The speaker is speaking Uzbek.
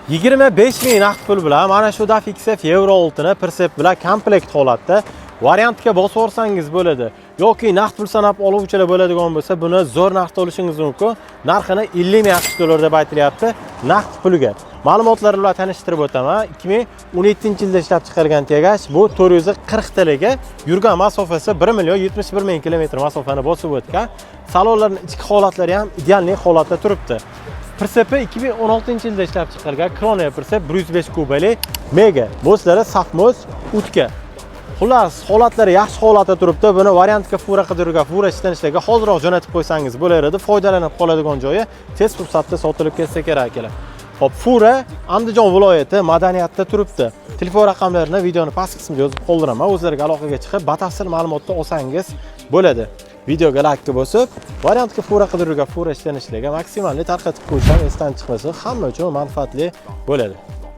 25 ming naqd pul bilan mana shu Dafixa Euro 6 ni Persep bilan komplekt holatda variantga bosib olsangiz bo'ladi. Yoki naqd pul sanab oluvchilar bo'ladigan bo'lsa, buni zo'r narxda olishingiz mumkin. Narxini 50 ming AQSh dollar deb aytilyapti naqd pulga. Ma'lumotlar bilan tanishtirib o'taman. 2017-yilda ishlab chiqarilgan Tegash bu 440 tga yurgan masofasi 1,71 million kilometr masofani bosib o'tgan. Salonlarning ichki holatlari ham ideal holatda turibdi. Persep'i 2016-yilda ishlab chiqarilgan Kroner Persep 105 kubali mega. Bo'slari safmoz utka. Xullas, holatlari yaxshi holatda turibdi. Buni variantga fura qidiruvga, fura ishlanishlarga hozirroq jo'natib qo'ysangiz bo'lardi. Foydalanib qoladigan joyi tez fursatda sotilib ketsa kerak akalar. Hop, fura Andijon viloyati Madaniyatda turibdi. Telefon raqamlarini videoni past qismga yozib qoldiraman. O'zlariga aloqaga chiqib, batafsil ma'lumotni olsangiz bo'ladi. Videoga like bosib, variantga fura qidiruvga, fura ishlanishlarga maksimalni tarqatib qo'yishdan esdan chiqmasa, hamma uchun manfaatli bo'ladi.